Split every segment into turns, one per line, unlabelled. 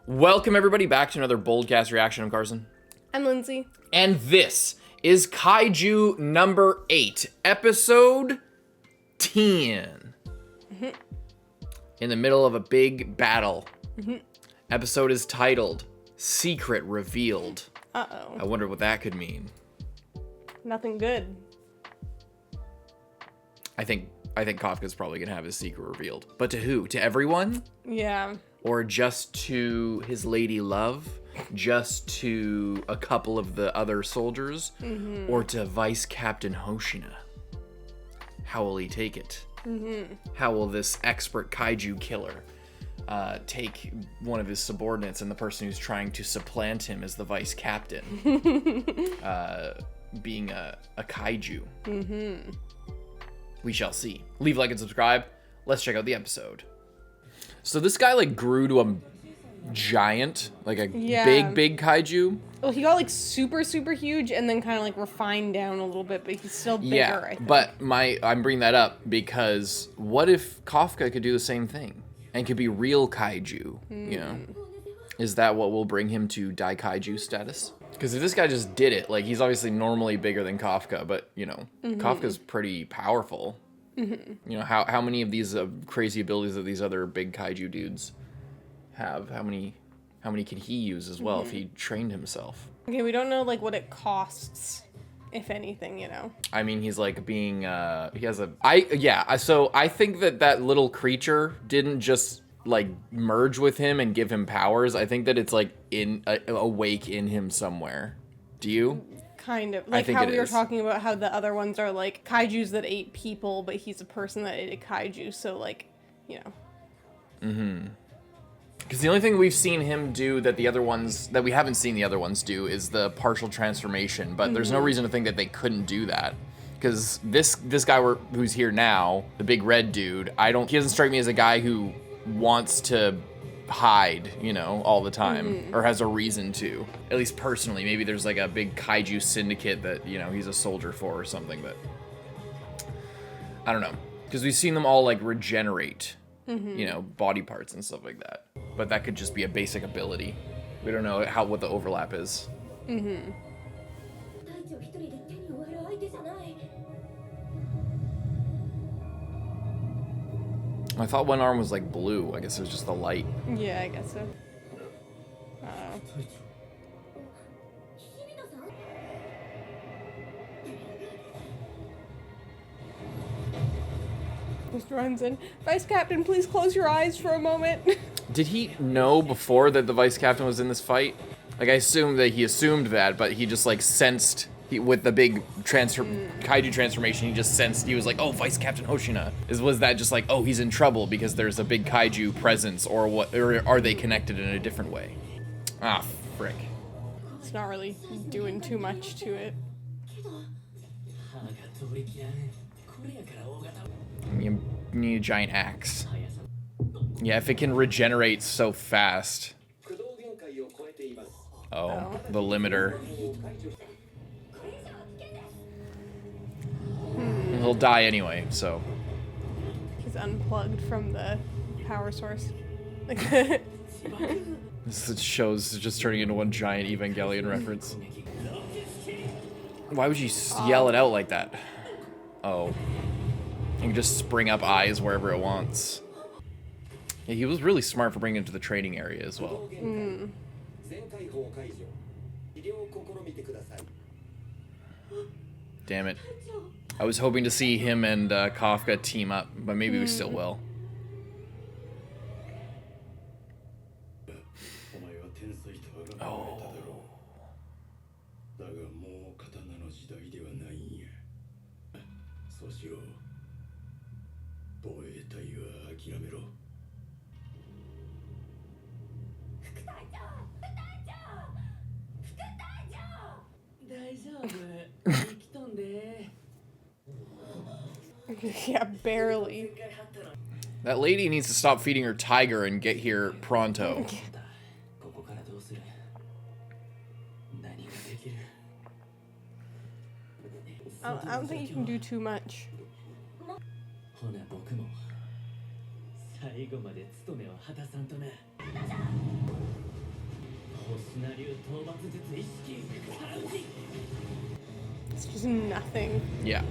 Welcome everybody back to another Boldcast reaction. I'm Carson.
I'm Lindsay.
And this is Kaiju number 8, episode 10. In the middle of a big battle. Episode is titled Secret Revealed.
Uh-oh.
I wonder what that could mean.
Nothing good.
I think Kafka's probably gonna have his secret revealed. But to who? To everyone?
Yeah.
Or just to his lady love? Just to a couple of the other soldiers? Or to Vice Captain Hoshina? How will he take it? How will this expert kaiju killer take one of his subordinates and the person who's trying to supplant him as the vice captain being a kaiju? We shall see. Leave a like and subscribe. Let's check out the episode. So this guy like grew to a giant, like a big kaiju.
Well, he got like super huge and then kind of like refined down a little bit, but he's still bigger, I think.
But I'm bringing that up because what if Kafka could do the same thing and could be real kaiju, you know? Is that what will bring him to Daikaiju status? Because if this guy just did it, like he's obviously normally bigger than Kafka, but you know, Kafka's pretty powerful. You know, how many of these crazy abilities that these other big kaiju dudes have? How many can he use as well if he trained himself?
Okay, we don't know like what it costs, if anything, you know.
I mean, he's like being he has a so I think that little creature didn't just like merge with him and give him powers. I think that it's like awake in him somewhere. Do you?
Kind of. Like how we were talking about how the other ones are like kaijus that ate people, but he's a person that ate a kaiju, so like, you know.
Because the only thing we've seen him do that we haven't seen the other ones do is the partial transformation, but there's no reason to think that they couldn't do that. Because this guy who's here now, the big red dude, he doesn't strike me as a guy who wants to hide, you know, all the time, or has a reason to. At least personally, maybe there's like a big kaiju syndicate that, you know, he's a soldier for or something, but I don't know. Because we've seen them all like regenerate, you know, body parts and stuff like that. But that could just be a basic ability. We don't know what the overlap is. I thought one arm was like blue. I guess it was just the light.
Yeah, I guess so. Just runs in. Vice Captain, please close your eyes for a moment.
Did he know before that the Vice Captain was in this fight? Like, I assume that he assumed that, but he just like sensed, with the big kaiju transformation, he just sensed, he was like, oh, Vice Captain Hoshina. Was that just like, oh, he's in trouble because there's a big kaiju presence, or what? Or are they connected in a different way? Ah, frick.
It's not really doing too much to it.
You need a giant axe. Yeah, if it can regenerate so fast. Oh, the limiter. He'll die anyway, so.
He's unplugged from the power source.
This show's just turning into one giant Evangelion reference. Why would you yell it out like that? Oh. It can just spring up eyes wherever it wants. Yeah, he was really smart for bringing it to the training area as well. Damn it. I was hoping to see him and Kafka team up, but maybe we still will. Oh.
Yeah, barely.
That lady needs to stop feeding her tiger and get here pronto.
I don't think you can do too much. It's just nothing.
Yeah.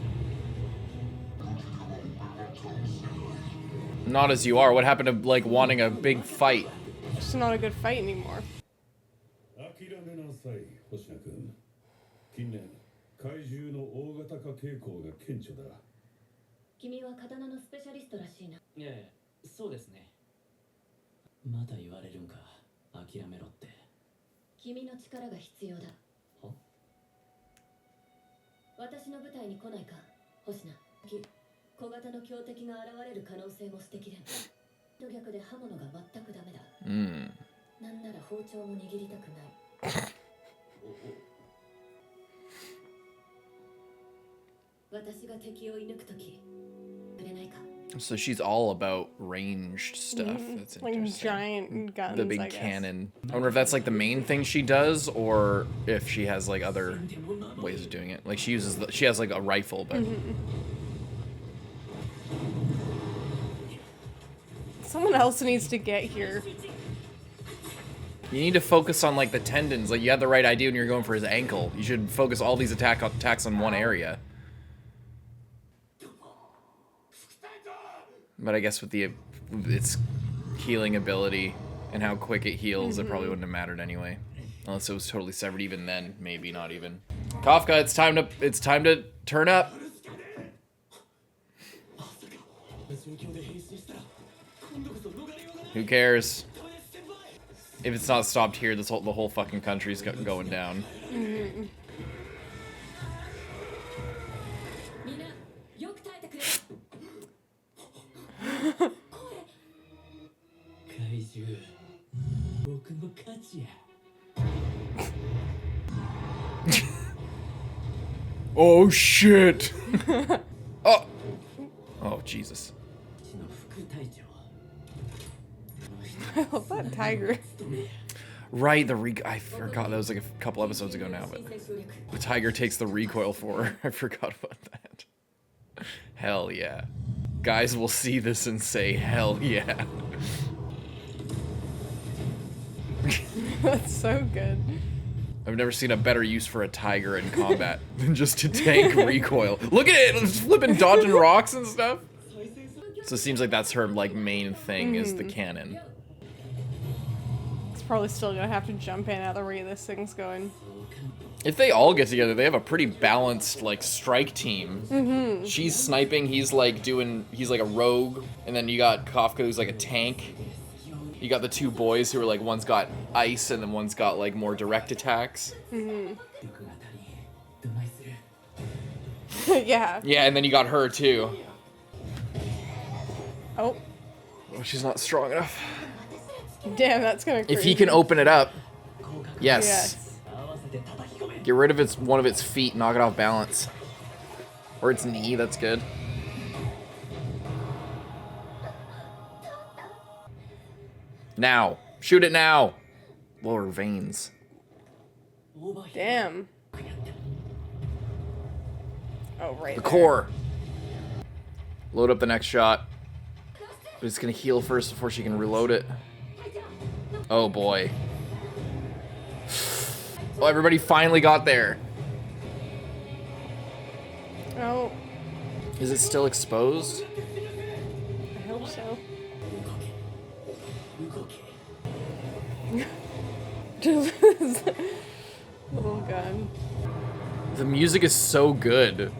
Not as you are. What happened to, like, wanting a big fight?
It's just not a good fight anymore.
近年怪獣の大型化傾向が顕著だ。
君は刀のスペシャリストらしいな。
ええ、そうですね。まだ言われるんか。諦めろって。
君の力が必要だ。
は？
私の部隊に来ないか、星名。小型の強敵が現れる可能性も捨てきれん。と逆で刃物が全くダメだ。なんなら包丁も握りたくない。私が敵を射抜くとき、くれないか。
So she's all about ranged stuff. That's
Like
interesting.
giant guns.
The big
I guess.
cannon. I wonder if that's like the main thing she does, or if she has like other ways of doing it. Like she uses, she has like a rifle, but.
Someone else needs to get here.
You need to focus on like the tendons. Like you had the right idea when you're going for his ankle. You should focus all these attacks on one area. But I guess with its healing ability and how quick it heals, it probably wouldn't have mattered anyway. Unless it was totally severed even then, maybe not even. Kafka, it's time to turn up. Who cares? If it's not stopped here, the whole fucking country's going down. Oh shit! Oh! Oh Jesus.
I love that tiger.
Right, I forgot that was like a couple episodes ago now, but the tiger takes the recoil for her. I forgot about that. Hell yeah. Guys will see this and say, hell yeah.
That's so good.
I've never seen a better use for a tiger in combat than just to tank recoil. Look at it! It's flipping, dodging rocks and stuff. So it seems like that's her like main thing is the cannon.
It's probably still gonna have to jump in at the rate this thing's going.
If they all get together, they have a pretty balanced like strike team. She's sniping, he's like a rogue, and then you got Kafka who's like a tank. You got the two boys who are like, one's got ice and then one's got like more direct attacks.
Yeah.
Yeah, and then you got her too.
Oh.
Oh, she's not strong enough.
Damn, that's gonna.
If he can open it up, yes.
Yes.
Get rid of one of its feet, knock it off balance, or its knee. That's good. Now, shoot it now. Lower veins.
Damn. Oh, right.
The core. Load up the next shot. But it's gonna heal first before she can reload it. Oh boy. Well, everybody finally got there.
Oh.
Is it still exposed?
I hope so. Little gun.
The music is so good.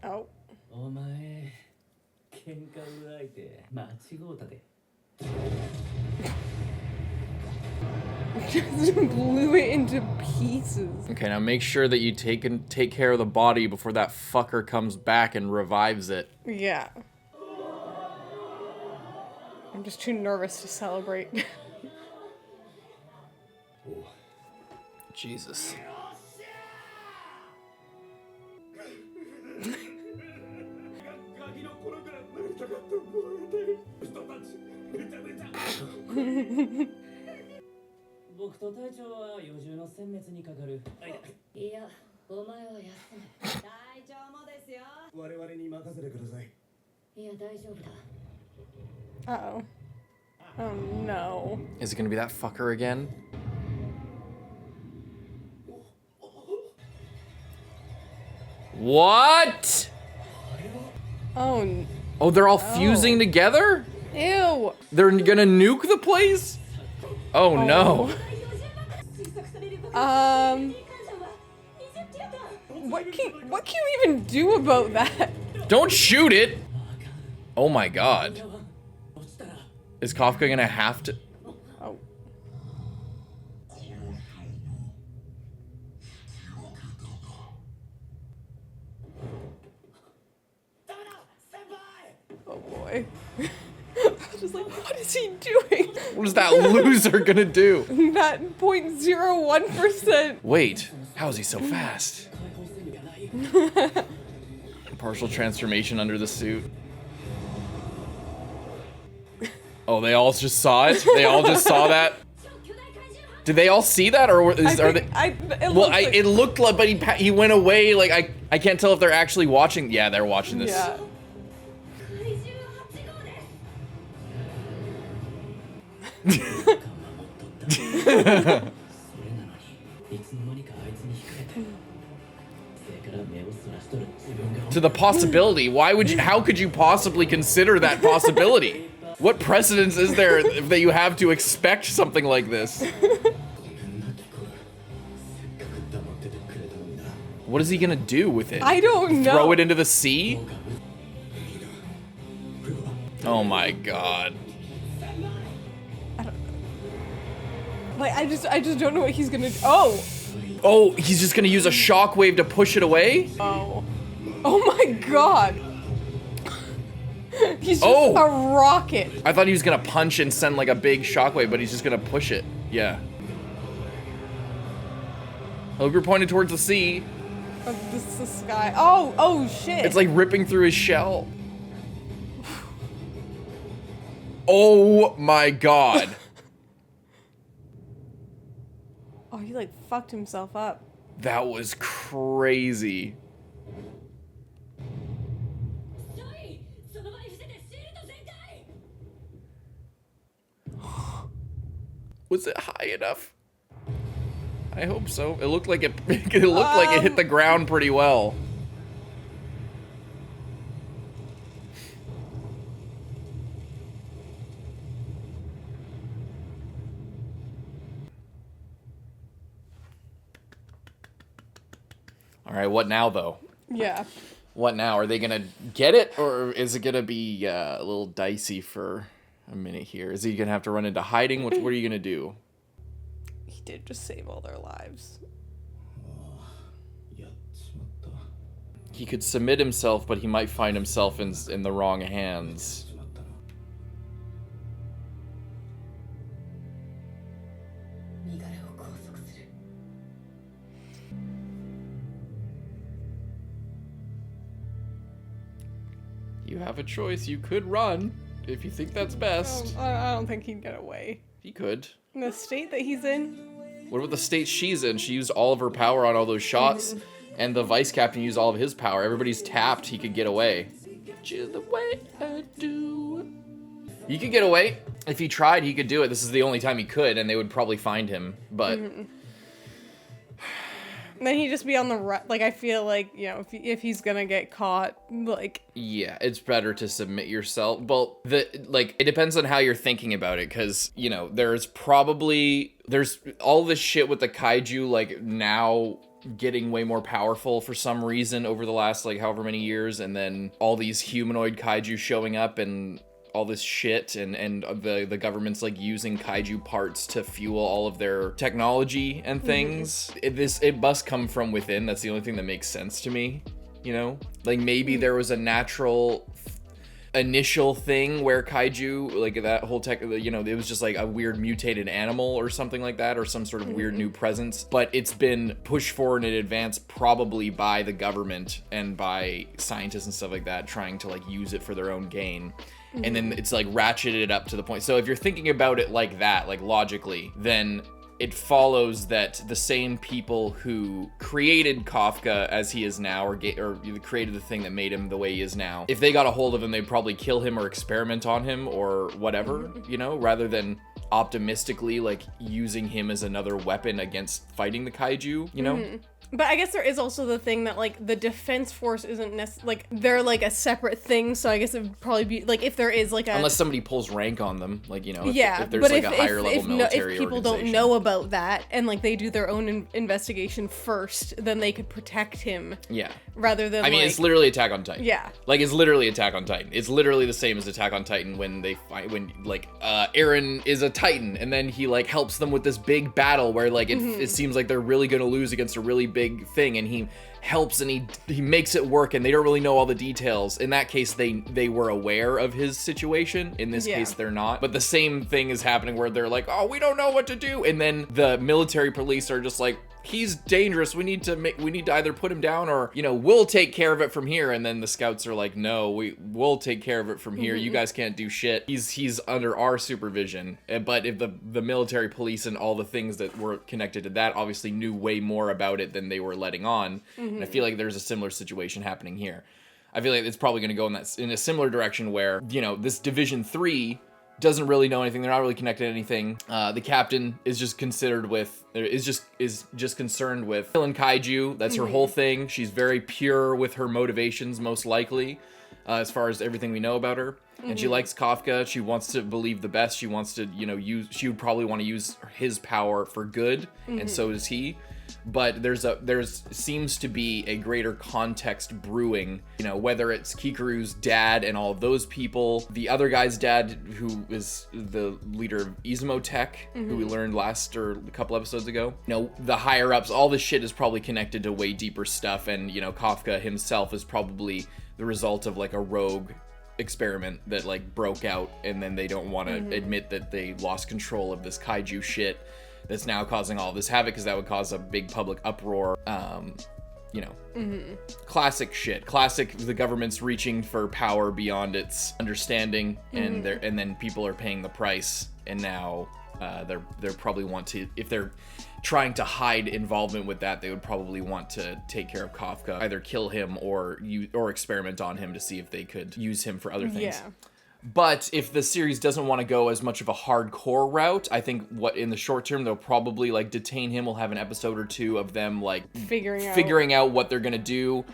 Oh. Just blew it into pieces.
Okay, now make sure that you take care of the body before that fucker comes back and revives it.
Yeah. I'm just too nervous to celebrate.
Jesus.
僕と隊長は余重の殲滅にかかる。
いや、お前は休め。
隊長もですよ。
我々に任せてください。
いや、大丈夫だ。
Uh-oh. Oh no.
Is it gonna be that fucker again? What?
Oh.
Oh, they're all fusing together?
Ew.
They're gonna nuke the place? Oh no.
What can you even do about that?
Don't shoot it! Oh my god. Is Kafka gonna have to...
Oh. Oh boy. Just like, what is he doing?
What is that loser gonna do?
That 0.01%.
Wait, how is he so fast? Partial transformation under the suit. Oh, they all just saw it? They all just saw that? Did they all see that, or are they? It looked like, but he went away. Like I can't tell if they're actually watching. Yeah, they're watching this.
Yeah.
To the possibility. Why would you? How could you possibly consider that possibility? What precedence is there that you have to expect something like this? What is he gonna do with it?
I don't know.
Throw it into the sea? Oh my god.
Like I just don't know what he's gonna do. Oh.
Oh, he's just gonna use a shockwave to push it away?
Oh. Oh my god. He's just
Oh.
a rocket.
I thought he was gonna punch and send like a big shockwave, but he's just gonna push it. Yeah. I hope you're pointed towards the sea.
Oh, this is the sky. Oh shit.
It's like ripping through his shell. Oh my god.
Oh, he like fucked himself up.
That was crazy. Was it high enough? I hope so. It looked like it like it hit the ground pretty well. All right, what now though?
Yeah.
What now? Are they gonna get it, or is it gonna be a little dicey for a minute here? Is he gonna have to run into hiding? What are you gonna do?
He did just save all their lives.
He could submit himself, but he might find himself in the wrong hands. You have a choice. You could run if you think that's best.
I don't think he'd get away.
He could.
In the state that he's in?
What about the state she's in? She used all of her power on all those shots, and the vice captain used all of his power. Everybody's tapped. He could get away. Get you the way I do. He could get away. If he tried, he could do it. This is the only time he could, and they would probably find him. But
then he'd just be on the like I feel like, you know, if he's gonna get caught, like,
yeah, it's better to submit yourself. Well, it depends on how you're thinking about it, because, you know, there's all this shit with the kaiju, like, now getting way more powerful for some reason over the last, like, however many years, and then all these humanoid kaiju showing up and all this shit, and the government's like using kaiju parts to fuel all of their technology and things. It must come from within. That's the only thing that makes sense to me, you know? Like, maybe there was a natural initial thing where kaiju, like that whole tech, you know, it was just like a weird mutated animal or something like that, or some sort of weird new presence. But it's been pushed forward in advance, probably by the government and by scientists and stuff like that, trying to like use it for their own gain. And then it's like ratcheted up to the point. So if you're thinking about it like that, like logically, then it follows that the same people who created Kafka as he is now, or created the thing that made him the way he is now, if they got a hold of him, they'd probably kill him or experiment on him or whatever, you know, rather than optimistically like using him as another weapon against fighting the kaiju, you know?
But I guess there is also the thing that, like, the defense force isn't like, they're, like, a separate thing, so I guess it would probably be, like, if there is, like, a...
Unless somebody pulls rank on them, like, you know, if,
yeah,
if there's,
but
like, a higher level military
if people don't know about that, and, like, they do their own investigation first, then they could protect him. Yeah. Rather than,
I mean, it's literally Attack on Titan.
Yeah.
Like, it's literally Attack on Titan. It's literally the same as Attack on Titan when they fight, like, Eren is a Titan, and then he, like, helps them with this big battle where, like, it seems like they're really gonna lose against a really big thing, and he helps and he makes it work, and they don't really know all the details. In that case, they were aware of his situation. In this case, they're not. But the same thing is happening where they're like, oh, we don't know what to do. And then the military police are just like, he's dangerous. We need to either put him down or, you know, we'll take care of it from here. And then the scouts are like, no, we'll take care of it from here. You guys can't do shit. He's under our supervision. But if the military police and all the things that were connected to that obviously knew way more about it than they were letting on. And I feel like there's a similar situation happening here. I feel like it's probably going to go in a similar direction where, you know, this Division 3 doesn't really know anything. They're not really connected to anything. The captain is just concerned with killing kaiju. That's her whole thing. She's very pure with her motivations, most likely, as far as everything we know about her. And she likes Kafka. She wants to believe the best. She wants to, you know, she would probably want to use his power for good, and so does he. But there's seems to be a greater context brewing, you know, whether it's Kikuru's dad and all of those people, the other guy's dad, who is the leader of Izumo Tech, who we learned a couple episodes ago. You know, the higher ups, all this shit is probably connected to way deeper stuff, and, you know, Kafka himself is probably the result of like a rogue experiment that like broke out, and then they don't want to admit that they lost control of this kaiju shit that's now causing all this havoc, because that would cause a big public uproar. You know, classic shit. Classic, the government's reaching for power beyond its understanding, and then people are paying the price, and now they're probably want to, if they're trying to hide involvement with that, they would probably want to take care of Kafka, either kill him or experiment on him to see if they could use him for other things. Yeah. But if the series doesn't want to go as much of a hardcore route, I think in the short term, they'll probably like detain him. We'll have an episode or two of them like figuring out what they're gonna do.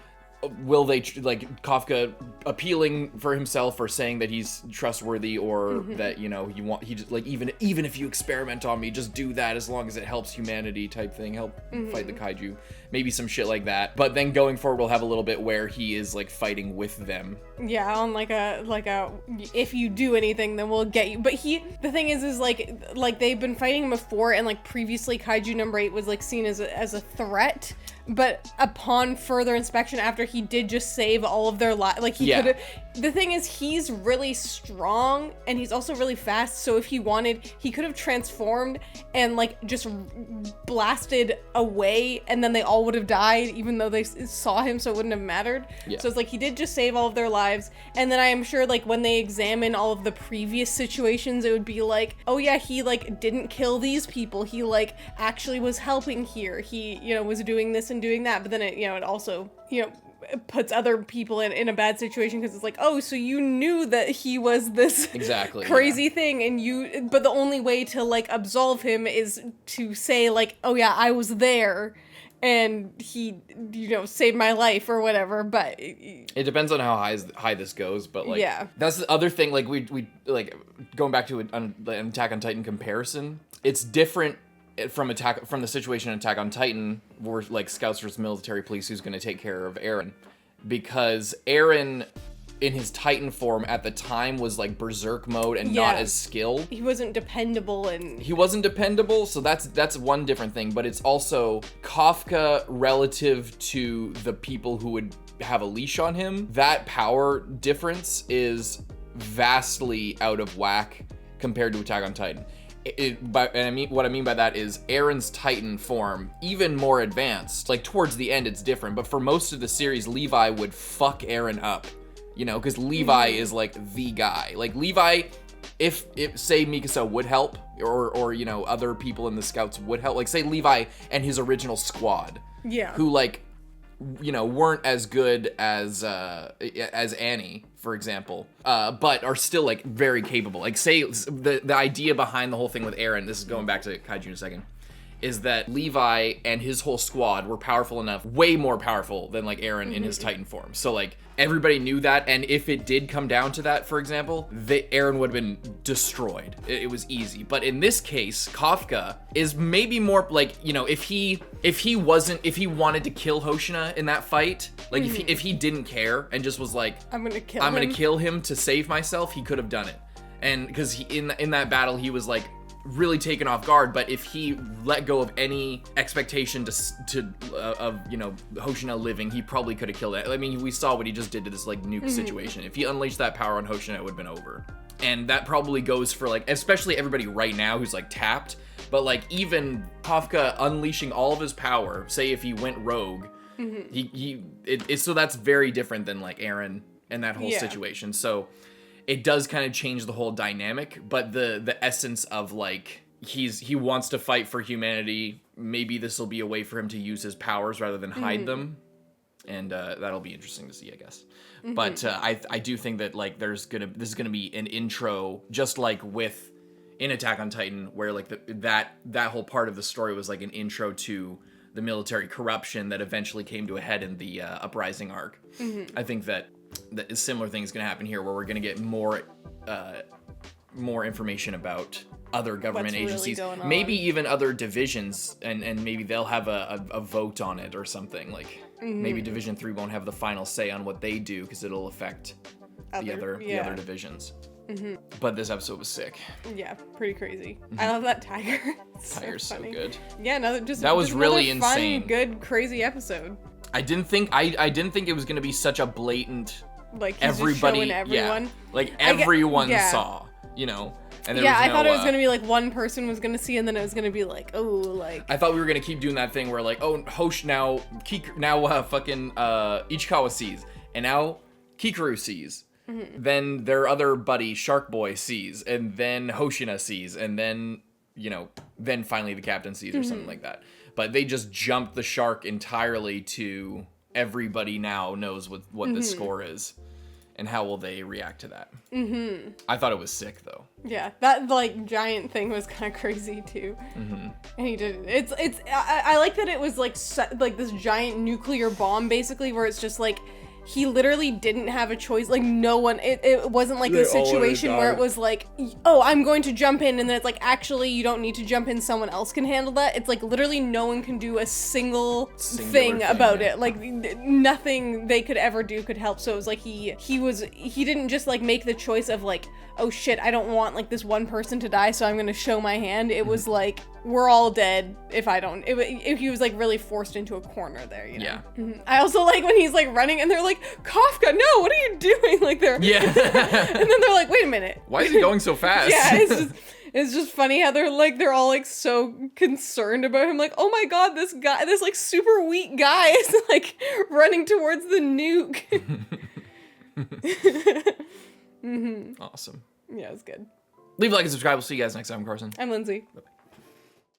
Will they like Kafka appealing for himself, or saying that he's trustworthy, or that, you know, he just like, even if you experiment on me, just do that as long as it helps humanity type thing, help fight the kaiju, maybe some shit like that. But then going forward, we'll have a little bit where he is like fighting with them. Yeah, on like a if you do anything, then we'll get you. But the thing is like they've been fighting him before, and like previously Kaiju number 8 was like seen as a threat. But upon further inspection, after he did just save all of their lives, like he could have. The thing is, he's really strong, and he's also really fast. So if he wanted, he could have transformed and like just blasted away, and then they all would have died, even though they saw him, so it wouldn't have mattered. Yeah. So it's like he did just save all of their lives, and then I am sure like when they examine all of the previous situations, it would be like, oh yeah, he like didn't kill these people. He like actually was helping here. He, you know, was doing this and doing that. But then it also, you know, puts other people in a bad situation, because it's like, oh, so you knew that he was this crazy thing, and but the only way to like absolve him is to say like, oh yeah, I was there and he, you know, saved my life or whatever. But it depends on how high this goes. But like, that's the other thing. Like we like going back to an Attack on Titan comparison, it's different from the situation in Attack on Titan, where like scouts versus military police, who's going to take care of Eren, because Eren in his Titan form at the time was like berserk mode and not as skilled.
He wasn't dependable and...
He wasn't dependable, so that's one different thing, but it's also Kafka relative to the people who would have a leash on him. That power difference is vastly out of whack compared to Attack on Titan. What I mean by that is Eren's Titan form, even more advanced. Like towards the end, it's different, but for most of the series, Levi would fuck Eren up, you know, because Levi is like the guy. Like Levi, if say Mikasa would help, or you know other people in the scouts would help, like say Levi and his original squad, who like, you know, weren't as good as Annie, for example, but are still like very capable. Like say the idea behind the whole thing with Eren, this is going back to Kaiju in a second, is that Levi and his whole squad were powerful enough, way more powerful than like Eren in his Titan form. So like everybody knew that, and if it did come down to that, for example, Eren would have been destroyed. It was easy. But in this case, Kafka is maybe more like, you know, if he wanted to kill Hoshina in that fight, like if he didn't care and just was like, I'm gonna kill him to save myself, he could have done it. And because in that battle he was like really taken off guard, but if he let go of any expectation of you know Hoshina living, he probably could have killed it. I mean, we saw what he just did to this like nuke situation. If he unleashed that power on Hoshina, it would have been over. And that probably goes for like, especially everybody right now who's like tapped, but like even Kafka unleashing all of his power, say if he went rogue, so that's very different than like Eren and that whole situation. So it does kind of change the whole dynamic, but the essence of like, he wants to fight for humanity. Maybe this will be a way for him to use his powers rather than hide them. And that'll be interesting to see, I guess. But I do think that like this is gonna be an intro, just like with in Attack on Titan, where like that whole part of the story was like an intro to the military corruption that eventually came to a head in the Uprising arc. I think that a similar thing is going to happen here, where we're going to get more information about other government agencies, maybe even other divisions, and maybe they'll have a vote on it or something. Like maybe Division 3 won't have the final say on what they do because it'll affect the other divisions. But this episode was sick. Yeah,
pretty crazy. I love that tiger.
Tiger's so good.
Yeah,
that was really insane.
Fun, good, crazy episode.
I didn't think it was gonna be such a blatant,
like everybody, just everyone.
Yeah, like everyone saw, you know. And
I thought it was gonna be like one person was gonna see, and then it was gonna be like, oh, like.
I thought we were gonna keep doing that thing where like, oh, fucking Ichikawa sees, and now Kikaru sees. Then their other buddy Shark Boy sees, and then Hoshina sees, and then then finally the captain sees, or something like that. But they just jumped the shark entirely to everybody now knows what the score is, and how will they react to that. I thought it was sick though.
Yeah, that like giant thing was kind of crazy too. And he did it. I like that it was like this giant nuclear bomb basically, where it's just like he literally didn't have a choice. Like no one, it wasn't like the situation where it was like, oh, I'm going to jump in, and then it's like, actually you don't need to jump in, someone else can handle that. It's like literally no one can do a single thing about it. Like nothing they could ever do could help. So it was like he didn't just like make the choice of like, oh shit, I don't want like this one person to die, so I'm gonna show my hand. It was like, we're all dead if I don't. If he was like really forced into a corner there, you know? Yeah. I also like when he's like running and they're like, Kafka, no, what are you doing? Like they're and then they're like, wait a minute,
why is he going so fast?
Yeah, it's just funny how they're all like so concerned about him. Like, oh my god, this like super weak guy is like running towards the nuke.
Awesome.
Yeah, it was good.
Leave a like and subscribe. We'll see you guys next time. I'm Carson.
I'm Lindsay.
Bye-bye.